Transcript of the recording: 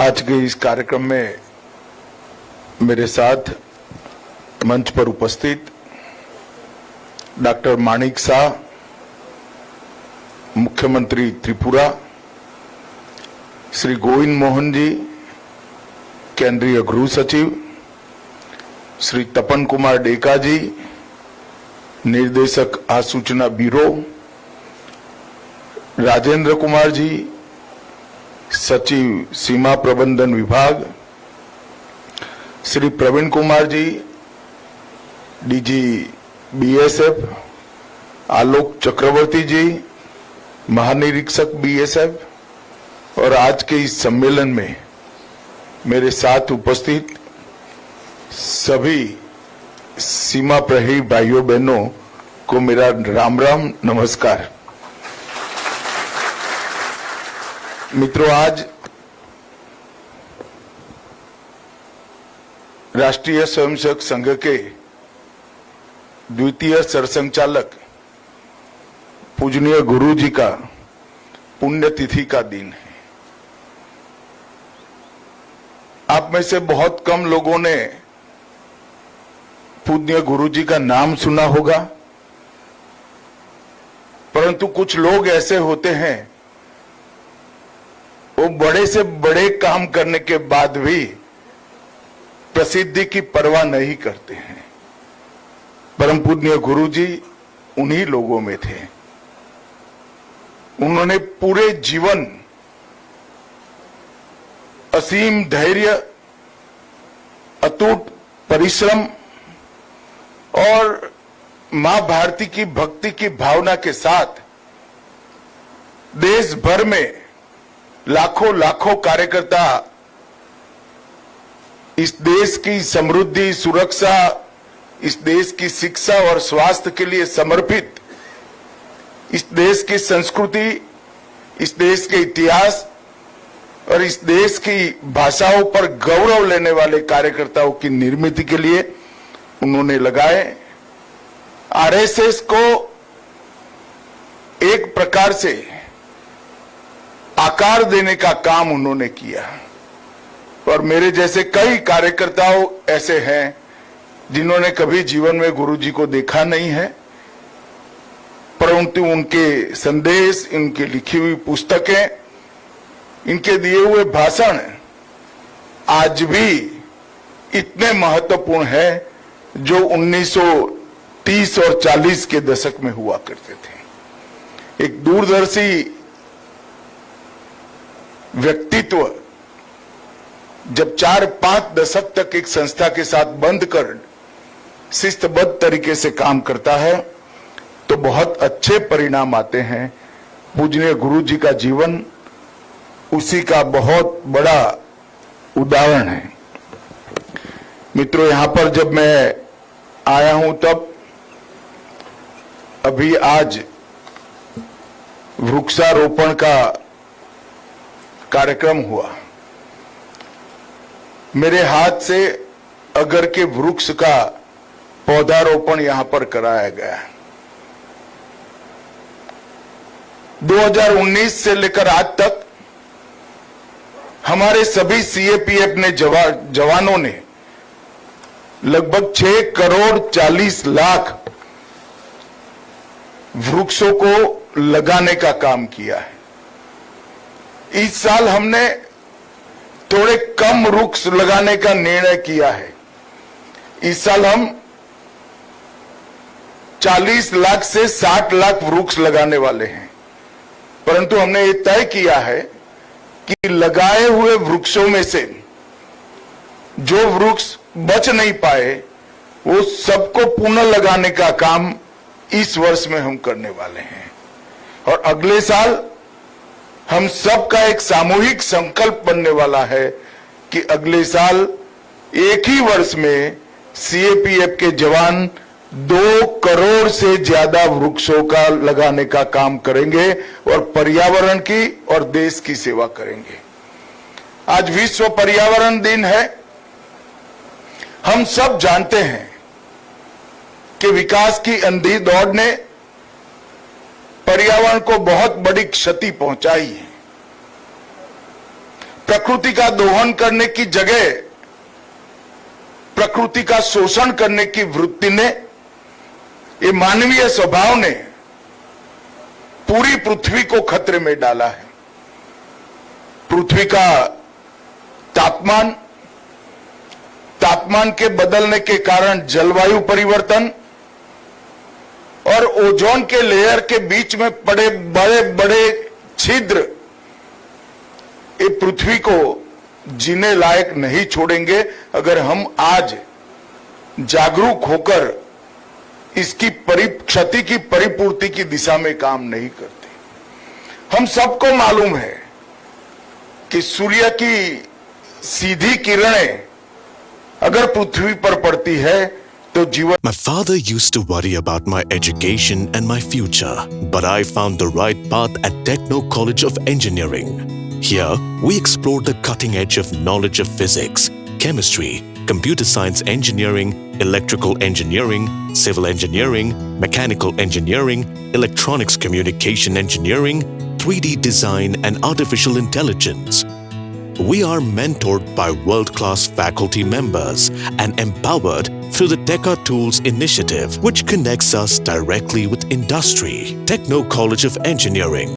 आज के इस कार्यक्रम में मेरे साथ मंच पर उपस्थित डॉक्टर माणिक शाह, मुख्यमंत्री त्रिपुरा, श्री गोविंद मोहन जी, केंद्रीय गृह सचिव, श्री तपन कुमार डेका जी, निर्देशक आसूचना ब्यूरो, राजेंद्र कुमार जी, सचिव सीमा प्रबंधन विभाग, श्री प्रवीण कुमार जी, डीजी बीएसएफ, आलोक चक्रवर्ती जी, महानिरीक्षक बीएसएफ, और आज के इस सम्मेलन में मेरे साथ उपस्थित सभी सीमा प्रहरी भाइयों बहनों को मेरा राम राम नमस्कार। मित्रों, आज राष्ट्रीय स्वयंसेवक संघ के द्वितीय सरसंघचालक पूजनीय गुरु जी का पुण्यतिथि का दिन है। आप में से बहुत कम लोगों ने पूज्य गुरु जी का नाम सुना होगा, परंतु कुछ लोग ऐसे होते हैं वो बड़े से बड़े काम करने के बाद भी प्रसिद्धि की परवाह नहीं करते हैं। परम पूज्य गुरु जी उन्हीं लोगों में थे। उन्होंने पूरे जीवन असीम धैर्य, अटूट परिश्रम और मां भारती की भक्ति की भावना के साथ देश भर में लाखों लाखों कार्यकर्ता इस देश की समृद्धि, सुरक्षा, इस देश की शिक्षा और स्वास्थ्य के लिए समर्पित, इस देश की संस्कृति, इस देश के इतिहास और इस देश की भाषाओं पर गौरव लेने वाले कार्यकर्ताओं की निर्मित के लिए उन्होंने लगाए। आरएसएस को एक प्रकार से आकार देने का काम उन्होंने किया, और मेरे जैसे कई कार्यकर्ताओं ऐसे हैं जिन्होंने कभी जीवन में गुरुजी को देखा नहीं है, परंतु उनके संदेश, इनकी लिखी हुई पुस्तकें, इनके दिए हुए भाषण आज भी इतने महत्वपूर्ण है जो 1930 और 40 के दशक में हुआ करते थे। एक दूरदर्शी व्यक्तित्व जब 4-5 दशक तक एक संस्था के साथ बंद कर शिस्तबद्ध तरीके से काम करता है तो बहुत अच्छे परिणाम आते हैं। पूजनीय गुरु जी का जीवन उसी का बहुत बड़ा उदाहरण है। मित्रों, यहां पर जब मैं आया हूं तब अभी आज वृक्षारोपण का कार्यक्रम हुआ। मेरे हाथ से अगर के वृक्ष का पौधारोपण यहां पर कराया गया। 2019 से लेकर आज तक हमारे सभी सीएपीएफ ने जवानों ने लगभग 6 करोड़ 40 लाख वृक्षों को लगाने का काम किया है। इस साल हमने थोड़े कम वृक्ष लगाने का निर्णय किया है। इस साल हम 40 लाख से 60 लाख वृक्ष लगाने वाले हैं, परंतु हमने ये तय किया है कि लगाए हुए वृक्षों में से जो वृक्ष बच नहीं पाए वो सबको पुनः लगाने का काम इस वर्ष में हम करने वाले हैं। और अगले साल हम सबका एक सामूहिक संकल्प बनने वाला है कि अगले साल एक ही वर्ष में सीएपीएफ के जवान 2 करोड़ से ज्यादा वृक्षों का लगाने का काम करेंगे और पर्यावरण की और देश की सेवा करेंगे। आज विश्व पर्यावरण दिन है। हम सब जानते हैं कि विकास की अंधी दौड़ ने पर्यावरण को बहुत बड़ी क्षति पहुंचाई है। प्रकृति का दोहन करने की जगह प्रकृति का शोषण करने की वृत्ति ने, ये मानवीय स्वभाव ने पूरी पृथ्वी को खतरे में डाला है। पृथ्वी का तापमान के बदलने के कारण जलवायु परिवर्तन और ओजोन के लेयर के बीच में पड़े बड़े बड़े छिद्र ये पृथ्वी को जीने लायक नहीं छोड़ेंगे अगर हम आज जागरूक होकर इसकी क्षति की परिपूर्ति की दिशा में काम नहीं करते। हम सबको मालूम है कि सूर्य की सीधी किरणें अगर पृथ्वी पर पड़ती है तो जीवन। My father used to worry about my education and my future, but I found the right path at Techno College of Engineering. Here, we explored the cutting edge of knowledge of physics, chemistry, computer science engineering, electrical engineering, civil engineering, mechanical engineering, electronics communication engineering, 3D design and artificial intelligence. We are mentored by world-class faculty members and empowered through the Teka Tools initiative, which connects us directly with industry. Techno College of Engineering,